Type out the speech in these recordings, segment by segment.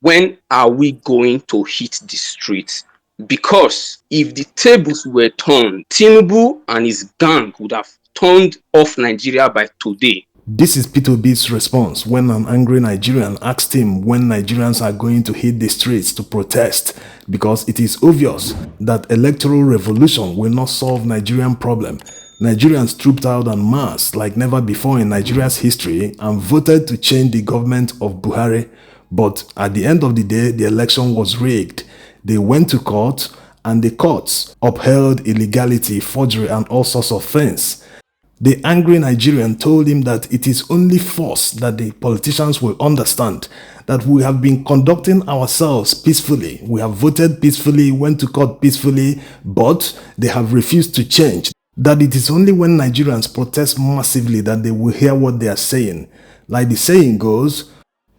when are we going to hit the streets? Because if the tables were turned, Tinubu and his gang would have turned off Nigeria by today. This is Peter Obi's response when an angry Nigerian asked him when Nigerians are going to hit the streets to protest, because it is obvious that electoral revolution will not solve Nigerian problem. Nigerians trooped out en masse like never before in Nigeria's history and voted to change the government of Buhari. But at the end of the day, the election was rigged. They went to court and the courts upheld illegality, forgery and all sorts of things. The angry Nigerian told him that it is only force that the politicians will understand, that we have been conducting ourselves peacefully, we have voted peacefully, went to court peacefully, but they have refused to change, that it is only when Nigerians protest massively that they will hear what they are saying. Like the saying goes,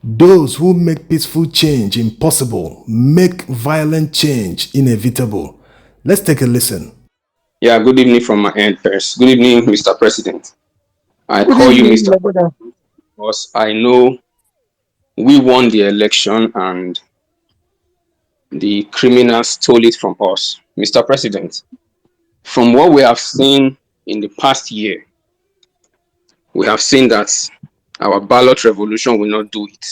those who make peaceful change impossible make violent change inevitable. Let's take a listen. Yeah, good evening from my end first. Good evening, Mr. President. I Good call you evening, Mr. my brother. because I know we won the election and the criminals stole it from us. Mr. President, from what we have seen in the past year, we have seen that our ballot revolution will not do it.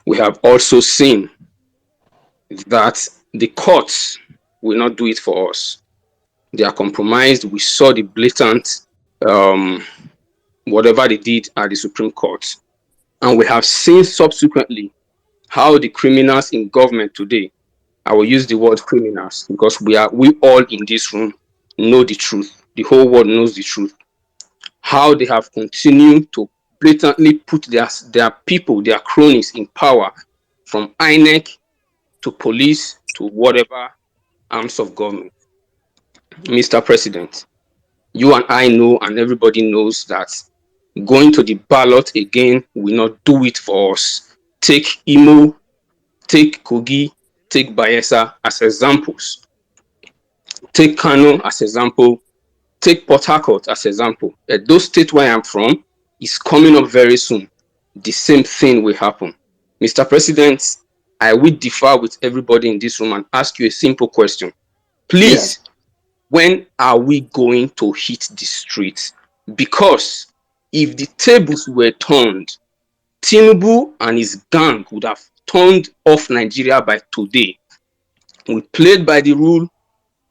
We have also seen that the courts will not do it for us. They are compromised. We saw the blatant whatever they did at the Supreme Court. And we have seen subsequently how the criminals in government today, I will use the word criminals because we all in this room know the truth. The whole world knows the truth. How they have continued to blatantly put their people, their cronies in power, from INEC to police to whatever arms of government. Mr. President, you and I know, and everybody knows, that going to the ballot again will not do it for us. Take Imo, take Kogi, take Bayelsa as examples. Take Kano as example. Take Port Harcourt as example. Those states where I'm from is coming up very soon. The same thing will happen. Mr. President, I will differ with everybody in this room and ask you a simple question. Please, when are we going to hit the streets? Because if the tables were turned, Tinubu and his gang would have turned off Nigeria by today. We played by the rule,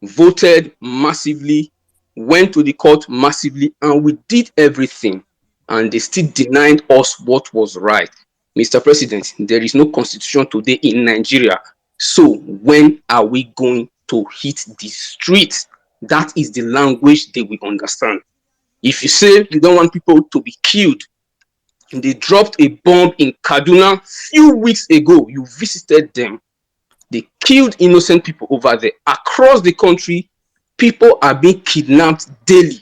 voted massively, went to the court massively, and we did everything. And they still denied us what was right. Mr. President, there is no constitution today in Nigeria. So when are we going to hit the streets? That is the language they will understand. If you say you don't want people to be killed, they dropped a bomb in Kaduna few weeks ago. You visited them. They killed innocent people over there. Across the country, people are being kidnapped daily.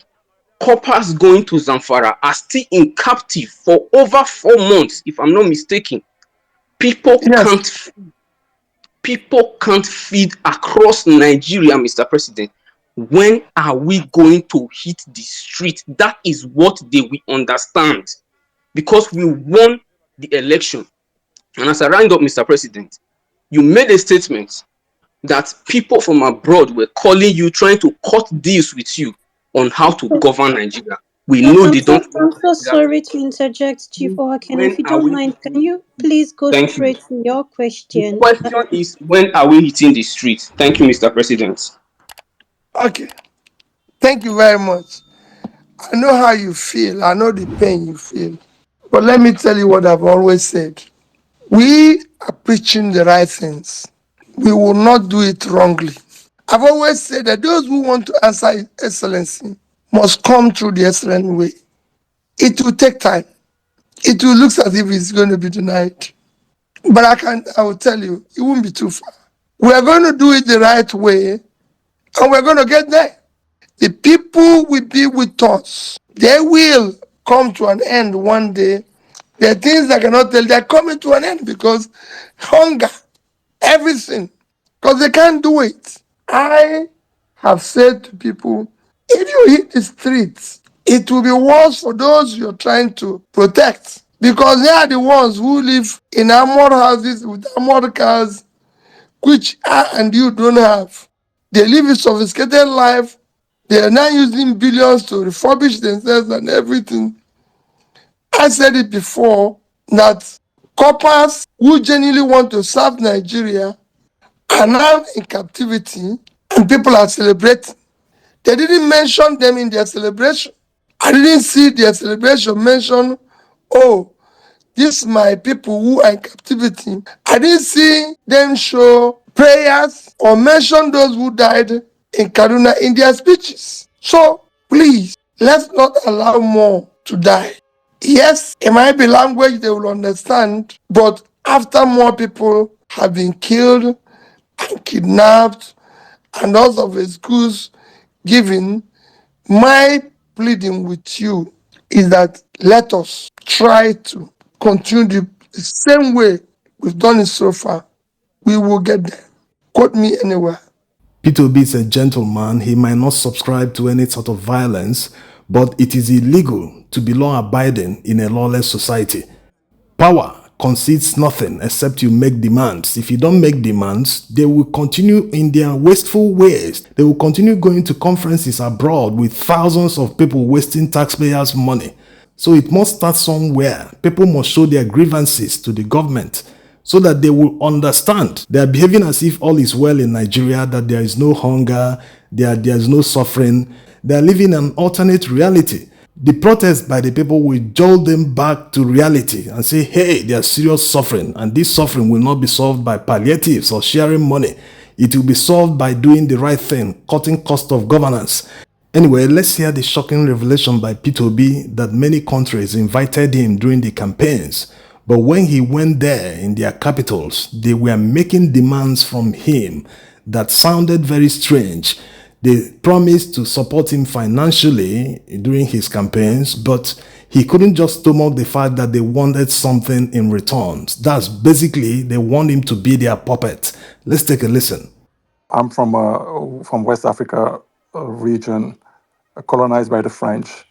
Coppers going to Zamfara are still in captive for over 4 months, if I'm not mistaken. People can't feed across Nigeria, Mr. President. When are we going to hit the street? That is what they will understand. Because we won the election. And as I round up, Mr. President, you made a statement that people from abroad were calling you, trying to cut deals with you on how to govern Nigeria. We know they don't. I'm so sorry to interject, Chief Owaken. If you don't mind, can you please go straight to your question? The question is, when are we hitting the streets? Thank you, Mr. President. Okay. Thank you very much. I know how you feel. I know the pain you feel. But let me tell you what I've always said. We are preaching the right things. We will not do it wrongly. I've always said that those who want to answer Excellency must come through the excellent way. It will take time. It will look as if it's going to be tonight. But I will tell you, it won't be too far. We are going to do it the right way, and we're going to get there. The people will be with us. They will come to an end one day. There are things I cannot tell. They're coming to an end because hunger, everything, because they can't do it. I have said to people, if you hit the streets, it will be worse for those you're trying to protect. because they are the ones who live in armored houses with armored cars, which I and you don't have. They live a sophisticated life. They are now using billions to refurbish themselves and everything. I said it before that coppers who genuinely want to serve Nigeria are now in captivity and people are celebrating. They didn't mention them in their celebration. I didn't see their celebration mention, oh, these my people who are in captivity. I didn't see them show prayers or mention those who died in Kaduna in their speeches. So please, let's not allow more to die. Yes, it might be language they will understand, but after more people have been killed and kidnapped and lots of excuse given, my pleading with you is that let us try to continue the same way we've done it so far. We will get there. Quote me anywhere. Peter Obi is a gentleman. He might not subscribe to any sort of violence, but it is illegal to be law-abiding in a lawless society. Power concedes nothing except you make demands. If you don't make demands, they will continue in their wasteful ways. They will continue going to conferences abroad with thousands of people wasting taxpayers' money. So it must start somewhere. People must show their grievances to the government so that they will understand. They are behaving as if all is well in Nigeria, that there is no hunger, there is no suffering. They are living an alternate reality. The protest by the people will jolt them back to reality and say, hey, there's serious suffering, and this suffering will not be solved by palliatives or sharing money. It will be solved by doing the right thing, cutting cost of governance. Anyway, let's hear the shocking revelation by Peter Obi that many countries invited him during the campaigns. But when he went there in their capitals, they were making demands from him that sounded very strange. They promised to support him financially during his campaigns, but he couldn't just stomach the fact that they wanted something in return. That's basically, they want him to be their puppet. Let's take a listen. I'm from West Africa region, colonized by the French.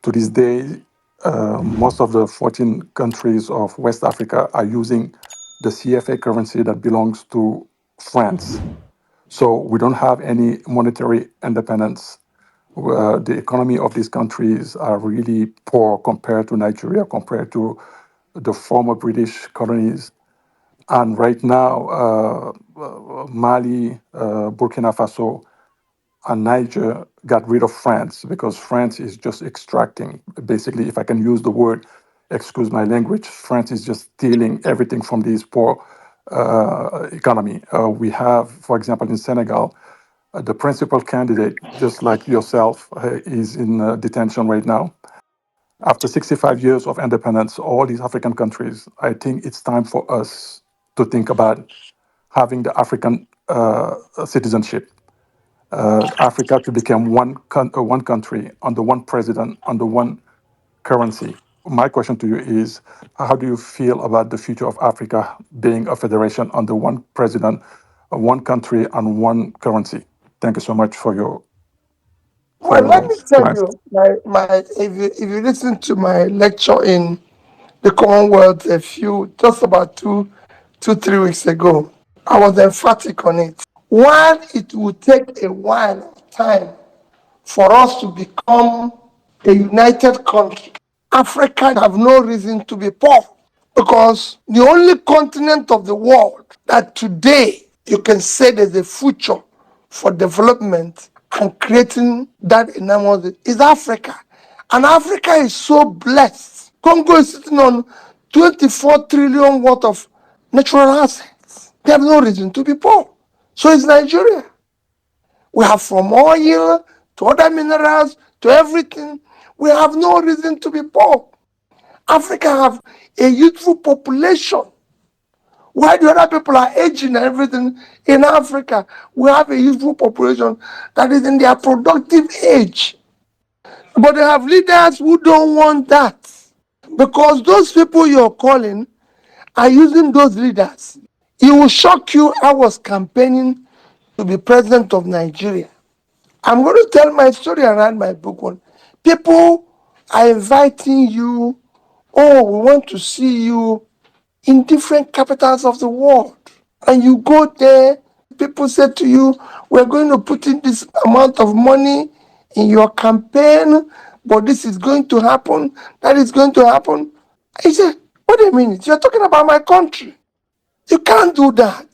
To this day, most of the 14 countries of West Africa are using the CFA currency that belongs to France. So we don't have any monetary independence. The economy of these countries are really poor compared to Nigeria, compared to the former British colonies. And right now, Mali, Burkina Faso, and Niger got rid of France because France is just extracting. Basically, if I can use the word, excuse my language, France is just stealing everything from these poor economy. We have, for example, in Senegal, the principal candidate, just like yourself, is in detention right now. After 65 years of independence, all these African countries, I think it's time for us to think about having the African citizenship. Africa to become one country, under one president, under one currency. My question to you is, how do you feel about the future of Africa being a federation under one president, one country, and one currency? Thank you so much for your Well, let me tell time. you, if you listen to my lecture in the Commonwealth just about 3 weeks ago, I was emphatic on it. While it will take a while of time for us to become a united country, Africa have no reason to be poor, because the only continent of the world that today you can say there's a future for development and creating that enormous is Africa. And Africa is so blessed. Congo is sitting on 24 trillion worth of natural assets. They have no reason to be poor. So is Nigeria. We have from oil to other minerals to everything. We have no reason to be poor. Africa have a youthful population. While the other people are aging and everything, in Africa, we have a youthful population that is in their productive age. But they have leaders who don't want that. Because those people you're calling are using those leaders. It will shock you. I was campaigning to be president of Nigeria. I'm going to tell my story and write my book on. People are inviting you Oh, we want to see you in different capitals of the world. And you go there, people say to you, we're going to put in this amount of money in your campaign, but this is going to happen, that is going to happen. I say, wait a minute, you're talking about my country. You can't do that.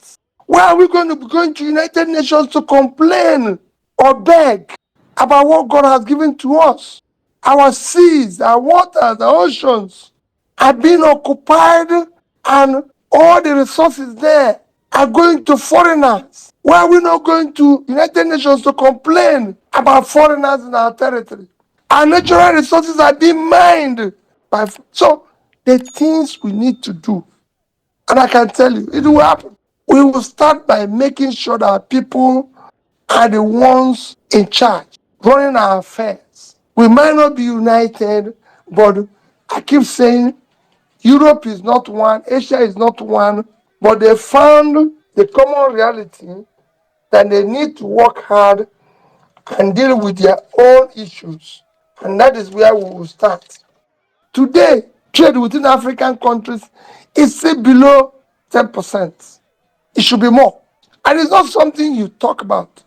Why are we going to be going to United Nations to complain or beg about what God has given to us? Our seas, our waters, our oceans are being occupied, and all the resources there are going to foreigners. Why are we not going to United Nations to complain about foreigners in our territory? Our natural resources are being mined by. So the things we need to do, and I can tell you, it will happen. We will start by making sure that people are the ones in charge, running our affairs. We might not be united, but I keep saying Europe is not one, Asia is not one, but they found the common reality that they need to work hard and deal with their own issues. And that is where we will start. Today, trade within African countries is still below 10%. It should be more. And it's not something you talk about.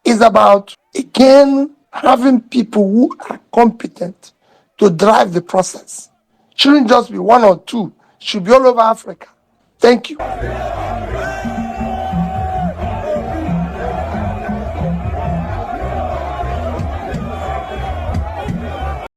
It's about, again, having people who are competent to drive the process. Shouldn't just be one or two. Should be all over Africa. Thank you.